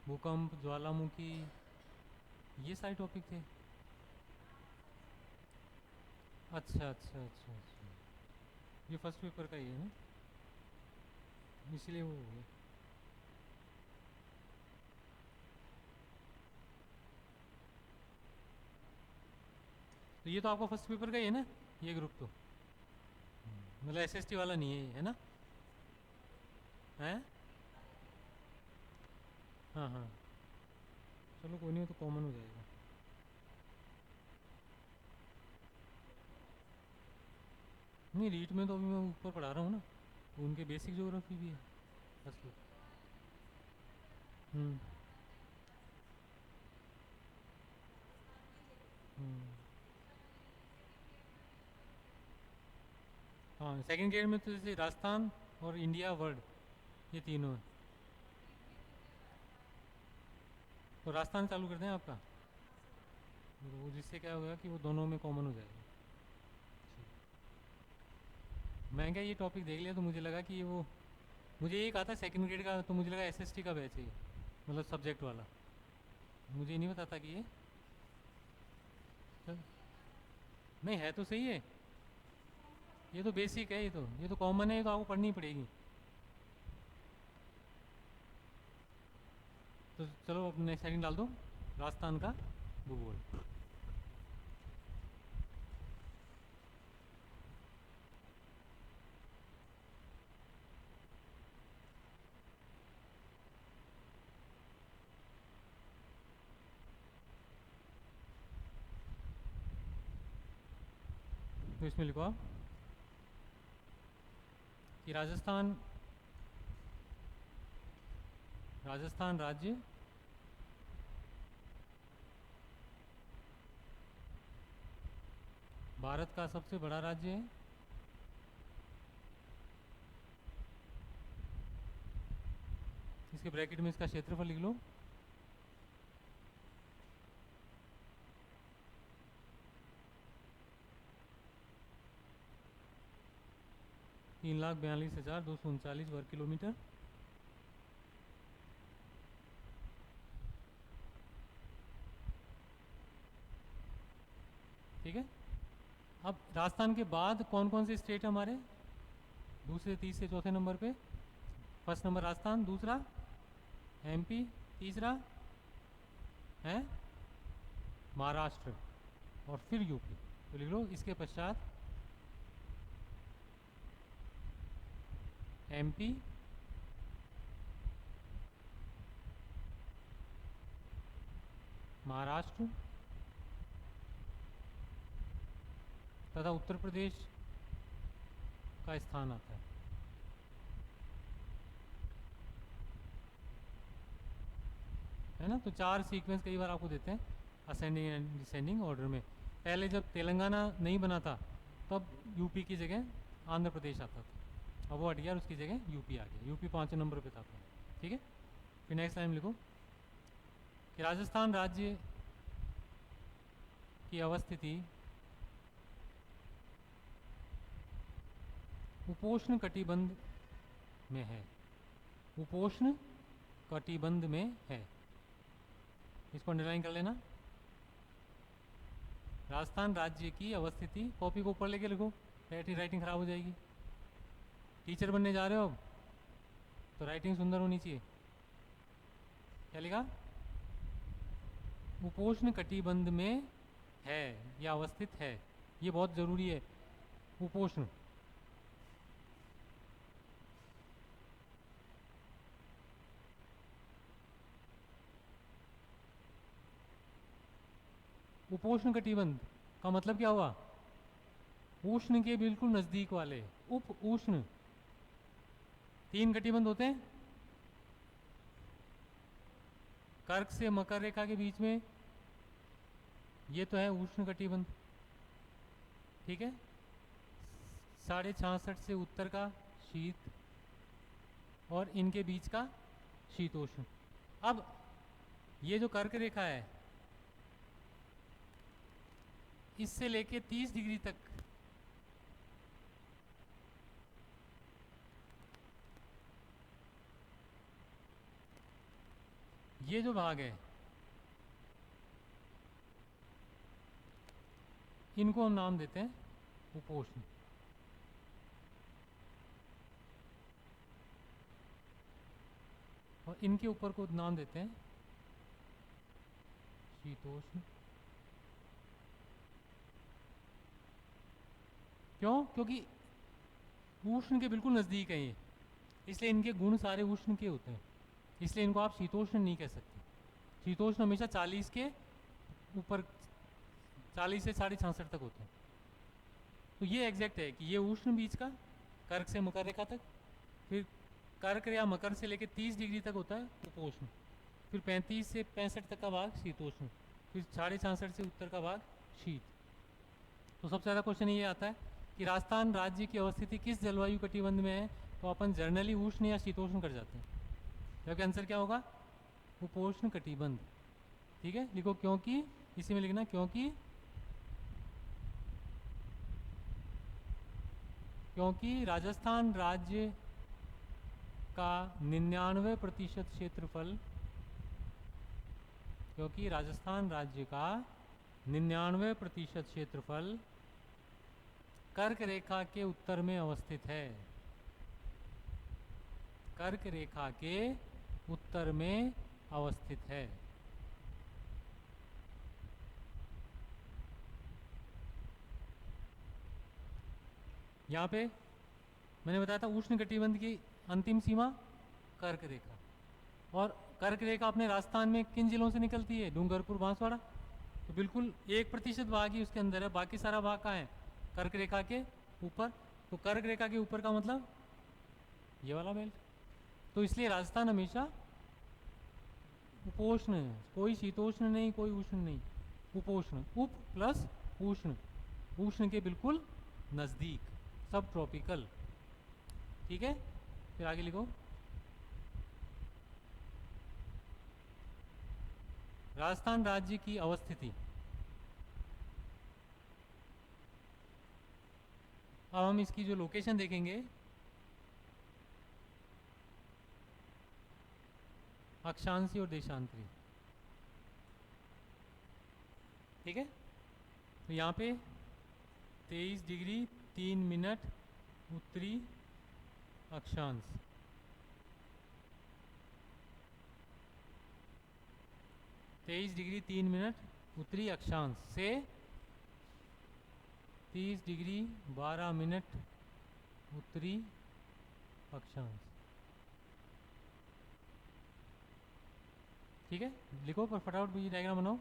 भूकंप, ज्वालामुखी, ये सारे टॉपिक थे। अच्छा अच्छा अच्छा अच्छा, ये फर्स्ट पेपर का ही है ना, इसलिए वो हो गया। तो ये तो आपका फर्स्ट पेपर का ही है ना, ये ग्रुप तो मतलब एसएसटी वाला नहीं है ये, है ना? हैं? हाँ हाँ, चलो कोई नहीं, हो तो कॉमन हो जाएगा। नहीं, रीट में तो अभी मैं ऊपर पढ़ा रहा हूँ ना, तो उनके बेसिक ज्योग्राफी भी है फर्स्ट पेपर। हम्म हम्म। हाँ, सेकंड ग्रेड में तो जैसे राजस्थान और इंडिया वर्ल्ड, ये तीनों है। तो राजस्थान चालू करते हैं आपका, तो वो जिससे क्या होगा कि वो दोनों में कॉमन हो जाएगा। मैं क्या ये टॉपिक देख लिया तो मुझे लगा कि ये वो, मुझे एक आता सेकंड ग्रेड का, तो मुझे लगा एसएसटी का बैच है ये, मतलब सब्जेक्ट वाला। मुझे नहीं पता था कि ये नहीं है, तो सही है। ये तो बेसिक है, ये तो कॉमन है, ये तो आपको पढ़नी पड़ेगी। तो चलो अब नेक्स्ट हेडिंग डाल दो, राजस्थान का भूगोल। तो इसमें लिखो आप कि राजस्थान राजस्थान राज्य भारत का सबसे बड़ा राज्य है। इसके ब्रैकेट में इसका क्षेत्रफल लिख लो। तीन लाख 42,239 वर्ग किलोमीटर। ठीक है। अब राजस्थान के बाद कौन कौन से स्टेट हमारे दूसरे, तीसरे, चौथे नंबर पे? फर्स्ट नंबर राजस्थान, दूसरा एमपी, तीसरा है महाराष्ट्र, और फिर यूपी। तो लिख लो इसके पश्चात एमपी, महाराष्ट्र तथा उत्तर प्रदेश का स्थान आता है। है ना? तो चार सीक्वेंस कई बार आपको देते हैं असेंडिंग एंड डिसेंडिंग ऑर्डर में। पहले जब तेलंगाना नहीं बना था तब यूपी की जगह आंध्र प्रदेश आता था, अब वो हट गया और उसकी जगह यूपी आ गया। यूपी 5 नंबर पे था। ठीक है। फिर नेक्स्ट लाइन लिखो कि राजस्थान राज्य की अवस्थिति उपोष्ण कटिबंध में है। उपोष्ण कटिबंध में है, इसको अंडरलाइन कर लेना। राजस्थान राज्य की अवस्थिति, कॉपी को ऊपर लेके लिखो, राइटिंग खराब हो जाएगी। टीचर बनने जा रहे हो अब, तो राइटिंग सुंदर होनी चाहिए। क्या लिखा? उपोष्ण कटिबंध में है या अवस्थित है, ये बहुत जरूरी है। उपोष्ण, उपोष्ण कटिबंध का मतलब क्या हुआ? उष्ण के बिल्कुल नजदीक वाले। उप उष्ण, 3 कटिबंध होते हैं कर्क से मकर रेखा के बीच में, ये तो है उष्ण कटिबंध। ठीक है। 66.5 से उत्तर का शीत और इनके बीच का शीतोष्ण। अब ये जो कर्क रेखा है इससे लेके 30 डिग्री तक ये जो भाग है इनको हम नाम देते हैं उपोष्ण। और इनके ऊपर को नाम देते हैं शीतोष्ण। क्यों? क्योंकि उष्ण के बिल्कुल नज़दीक है ये, इसलिए इनके गुण सारे उष्ण के होते हैं, इसलिए इनको आप शीतोष्ण नहीं कह सकते। शीतोष्ण हमेशा 40 के ऊपर, 40 से 66.5 तक होते हैं। तो ये एग्जैक्ट है कि ये उष्ण बीच का कर्क से मकर रेखा तक, फिर कर्क या मकर से लेकर 30 डिग्री तक होता है उपोष्ण, फिर 35 से 65 तक का भाग शीतोष्ण, फिर 66.5 से उत्तर का भाग शीत। तो सबसे ज़्यादा क्वेश्चन ये आता है कि राजस्थान राज्य की अवस्थिति किस जलवायु कटिबंध में है, तो अपन जर्नली उष्ण या शीतोष्ण कर जाते हैं, जबकि आंसर क्या होगा? उपोष्ण कटिबंध। ठीक है, लिखो क्योंकि, इसी में लिखना क्योंकि राजस्थान राज्य का 99% क्षेत्रफल क्योंकि राजस्थान राज्य का 99% क्षेत्रफल कर्क रेखा के उत्तर में अवस्थित है। कर्क रेखा के उत्तर में अवस्थित है। यहाँ पे मैंने बताया था उष्णकटिबंध की अंतिम सीमा कर्क रेखा, और कर्क रेखा अपने राजस्थान में किन जिलों से निकलती है? डूंगरपुर, बांसवाड़ा। तो बिल्कुल 1% भाग ही उसके अंदर है, बाकी सारा भाग कहाँ है? कर्क रेखा के ऊपर। तो कर्क रेखा के ऊपर का मतलब ये वाला बेल्ट। तो इसलिए राजस्थान हमेशा उपोष्ण है, कोई शीतोष्ण नहीं, कोई उष्ण नहीं, उपोष्ण। उप प्लस उष्ण, उष्ण के बिल्कुल नजदीक, सब ट्रॉपिकल। ठीक है, फिर आगे लिखो। राजस्थान राज्य की अवस्थिति। अब हम इसकी जो लोकेशन देखेंगे, अक्षांशी और देशांतरी। ठीक है, तो यहाँ पे 23 डिग्री 3 मिनट उत्तरी अक्षांश, 23 डिग्री 3 मिनट उत्तरी अक्षांश से 30 डिग्री 12 मिनट उत्तरी अक्षांश। ठीक है, लिखो पर फटाफट मुझे डायग्राम बनाओ।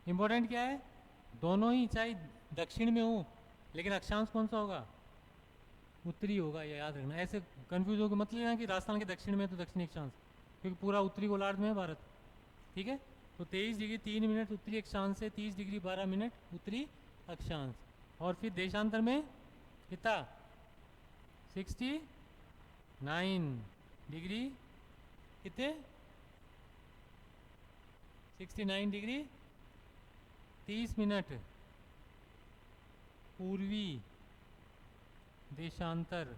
इंपॉर्टेंट क्या है? दोनों ही चाहे दक्षिण में हो, लेकिन अक्षांश कौन सा होगा? उत्तरी होगा, ये याद रखना। ऐसे कंफ्यूज होकर मत लेना कि राजस्थान के दक्षिण में तो दक्षिणी अक्षांश, क्योंकि पूरा उत्तरी गोलार्ध में है भारत। ठीक है, तो 23 डिग्री 3 मिनट उत्तरी अक्षांश से 30 डिग्री 12 मिनट उत्तरी अक्षांश। और फिर देशांतर में कितना? 69 डिग्री, कितने? 69 डिग्री 30 मिनट पूर्वी देशांतर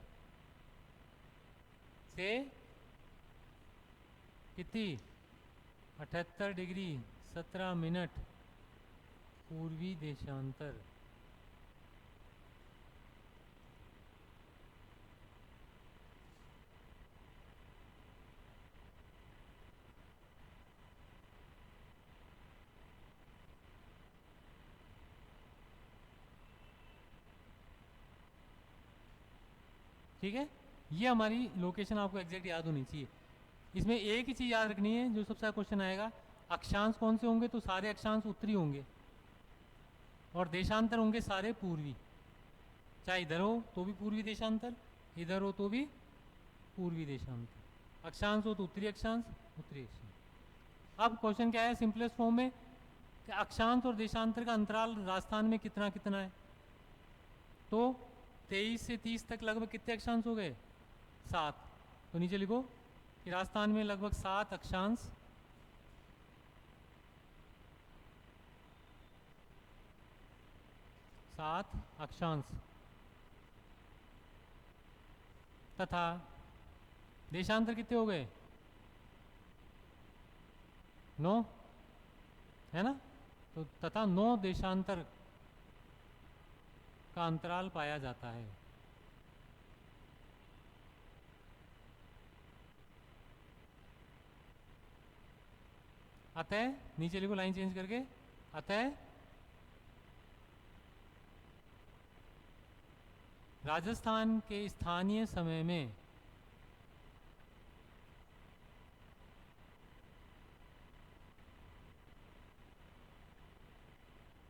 से कितनी? 78 डिग्री 17 मिनट पूर्वी देशांतर। ठीक है, ये हमारी लोकेशन आपको एग्जैक्ट याद होनी चाहिए। इसमें एक ही चीज़ याद रखनी है, जो सबसे क्वेश्चन आएगा, अक्षांश कौन से होंगे? तो सारे अक्षांश उत्तरी होंगे, और देशांतर होंगे सारे पूर्वी। चाहे इधर हो तो भी पूर्वी देशांतर, इधर हो तो भी पूर्वी देशांतर। अक्षांश हो तो उत्तरी अक्षांश, उत्तरी अक्षांश। अब क्वेश्चन क्या है सिंपलेस्ट फॉर्म में, कि अक्षांश और देशांतर का अंतराल राजस्थान में कितना कितना है? तो 23 से 30 तक लगभग कितने अक्षांश हो गए? 7। तो नीचे लिखो कि राजस्थान में लगभग 7 अक्षांश, तथा देशांतर कितने हो गए? 9, है ना? तो तथा 9 देशांतर का अंतराल पाया जाता है। अतः नीचे लिखो लाइन चेंज करके, अतः राजस्थान के स्थानीय समय में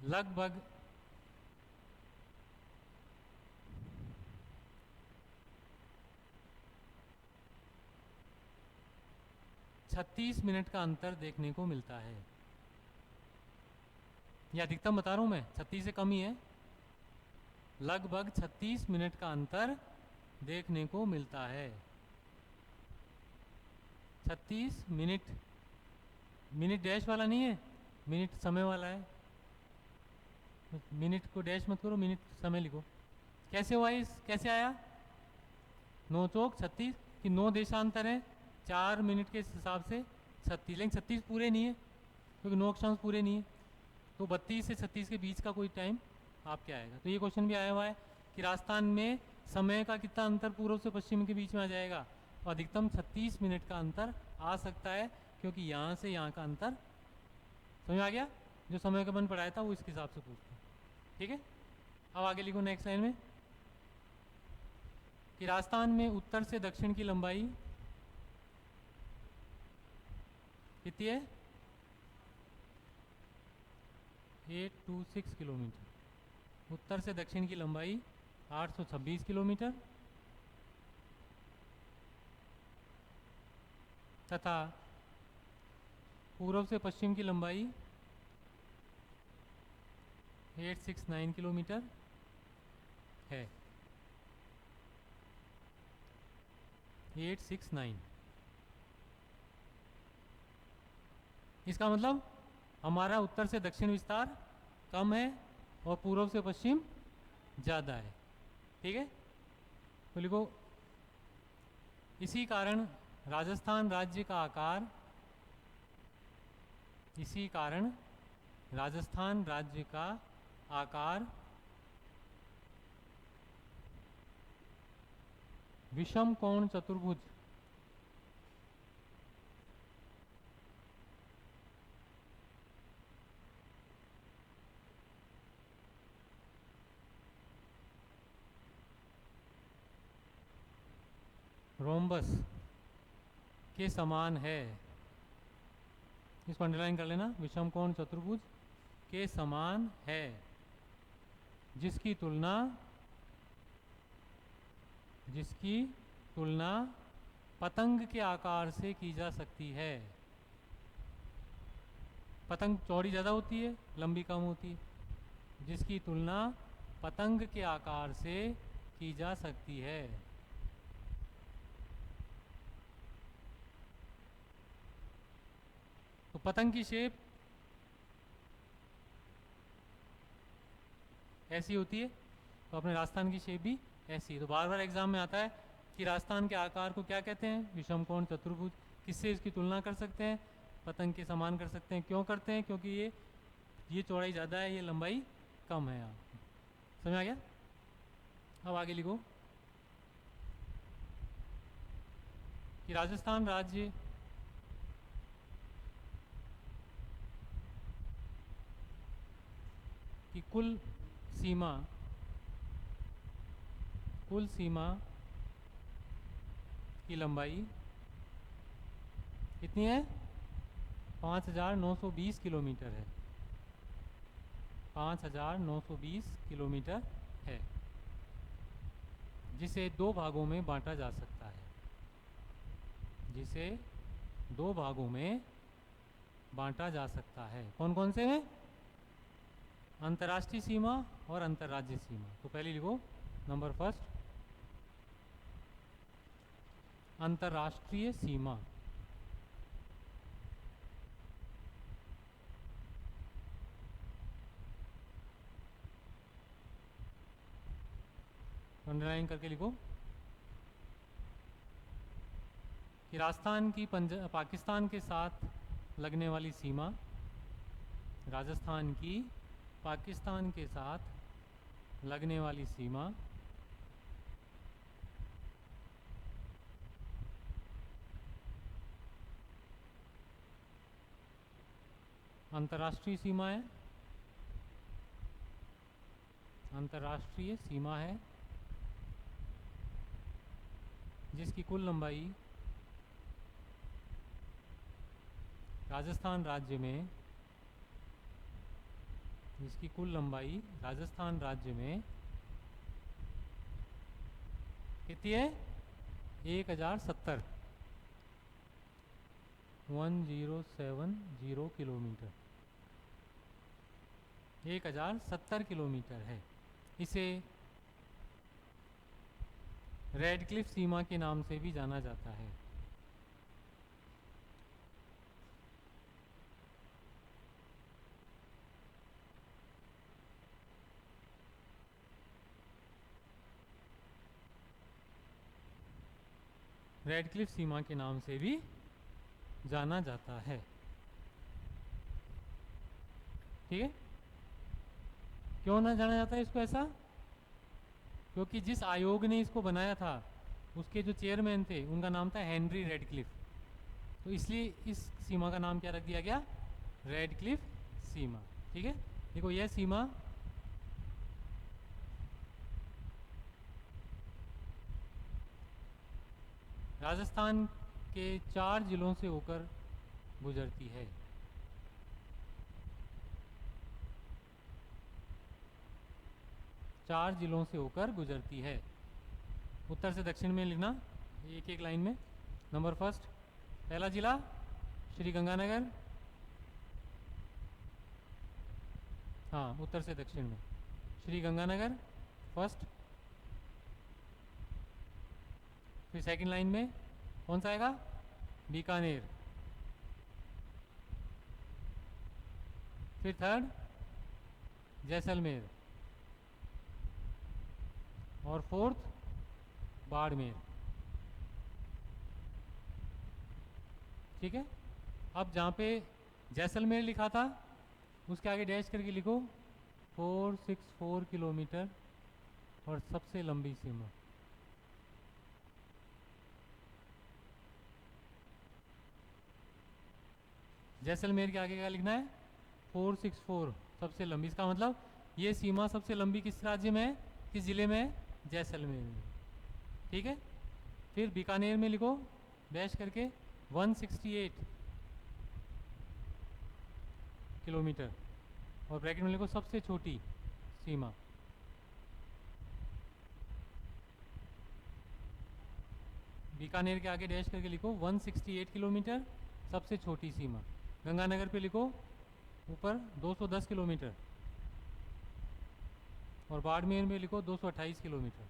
लगभग 36 मिनट का अंतर देखने को मिलता है। ये अधिकतम बता रहा हूं मैं, 36 से कम ही है। लगभग 36 मिनट का अंतर देखने को मिलता है। 36 मिनट, मिनट डैश वाला नहीं है, मिनट समय वाला है। मिनट को डैश मत करो, मिनट समय लिखो। कैसे हुआ इस, कैसे आया? 9 चौक 36 कि 9 देशांतर है 4 मिनट के हिसाब से 36, लेकिन 36 पूरे नहीं है क्योंकि 9 अक्षांश पूरे नहीं है, तो 32 से 36 के बीच का कोई टाइम आपके आएगा। तो ये क्वेश्चन भी आया हुआ है कि राजस्थान में समय का कितना अंतर पूर्व से पश्चिम के बीच में आ जाएगा, तो अधिकतम 36 मिनट का अंतर आ सकता है, क्योंकि यहाँ से यहाँ का अंतर, समझ आ गया? जो समय का बन पढ़ाया था वो इसके हिसाब से पूछता है। ठीक है, अब आगे लिखो नेक्स्ट लाइन में कि राजस्थान में उत्तर से दक्षिण की लंबाई कितनी है? 826 किलोमीटर। उत्तर से दक्षिण की लंबाई 826 किलोमीटर तथा पूर्व से पश्चिम की लंबाई 869 किलोमीटर है। 869, इसका मतलब हमारा उत्तर से दक्षिण विस्तार कम है और पूर्व से पश्चिम ज़्यादा है। ठीक है, तो लिखो इसी कारण राजस्थान राज्य का आकार, इसी कारण राजस्थान राज्य का आकार विषम कोण चतुर्भुज रोम्बस के समान है। इसको अंडरलाइन कर लेना, विषम कोण चतुर्भुज के समान है, जिसकी तुलना पतंग के आकार से की जा सकती है। पतंग चौड़ी ज़्यादा होती है, लंबी कम होती है, जिसकी तुलना पतंग के आकार से की जा सकती है। तो पतंग की शेप ऐसी होती है, तो अपने राजस्थान की शेप भी ऐसी है। तो बार बार एग्जाम में आता है कि राजस्थान के आकार को क्या कहते हैं? विषम कोण चतुर्भुज। किससे इसकी तुलना कर सकते हैं? पतंग के समान कर सकते हैं। क्यों करते हैं? क्योंकि ये चौड़ाई ज़्यादा है, ये लंबाई कम है। आप समझ आ गया? अब आगे लिखो कि राजस्थान राज्य की कुल सीमा की लंबाई कितनी है? 5920 किलोमीटर है। 5920 किलोमीटर है, जिसे 2 भागों में बांटा जा सकता है। जिसे 2 भागों में बांटा जा सकता है। कौन कौन से हैं? अंतर्राष्ट्रीय सीमा और अंतर्राज्यीय सीमा। तो पहले लिखो नंबर फर्स्ट, अंतर्राष्ट्रीय सीमा। अंडरलाइन करके लिखो कि राजस्थान की पाकिस्तान के साथ लगने वाली सीमा, राजस्थान की पाकिस्तान के साथ लगने वाली सीमा अंतर्राष्ट्रीय सीमा है। अंतर्राष्ट्रीय सीमा है, जिसकी कुल लंबाई राजस्थान राज्य में, जिसकी कुल लंबाई राजस्थान राज्य में कितनी है? 1070 1070 किलोमीटर, 1070 किलोमीटर है। इसे रेडक्लिफ सीमा के नाम से भी जाना जाता है। रेडक्लिफ सीमा के नाम से भी जाना जाता है। ठीक है, क्यों ना जाना जाता है इसको ऐसा? क्योंकि जिस आयोग ने इसको बनाया था उसके जो चेयरमैन थे उनका नाम था हेनरी रेडक्लिफ, तो इसलिए इस सीमा का नाम क्या रख दिया गया? रेडक्लिफ सीमा। ठीक है, देखो यह सीमा राजस्थान के 4 जिलों से होकर गुजरती है। चार जिलों से होकर गुजरती है। उत्तर से दक्षिण में लिखना एक एक लाइन में। नंबर फर्स्ट, पहला जिला श्री गंगानगर, हाँ उत्तर से दक्षिण में श्री गंगानगर फर्स्ट। फिर सेकंड लाइन में कौन सा आएगा? बीकानेर। फिर थर्ड जैसलमेर, और फोर्थ बाड़मेर। ठीक है, अब जहाँ पे जैसलमेर लिखा था उसके आगे डैश करके लिखो 464 किलोमीटर और सबसे लंबी सीमा। जैसलमेर के आगे क्या लिखना है? 464 सबसे लंबी। इसका मतलब ये सीमा सबसे लंबी किस राज्य में है, किस जिले में है? जैसलमेर में। ठीक है, फिर बीकानेर में लिखो डैश करके 168 किलोमीटर और ब्रैकेट में लिखो सबसे छोटी सीमा। बीकानेर के आगे डैश करके लिखो 168 किलोमीटर सबसे छोटी सीमा। गंगानगर पे लिखो ऊपर 210 किलोमीटर और बाड़मेर में लिखो 228 किलोमीटर।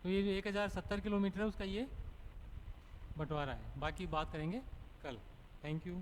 तो ये जो 1070 किलोमीटर है उसका ये बंटवारा है। बाकी बात करेंगे कल। Thank you.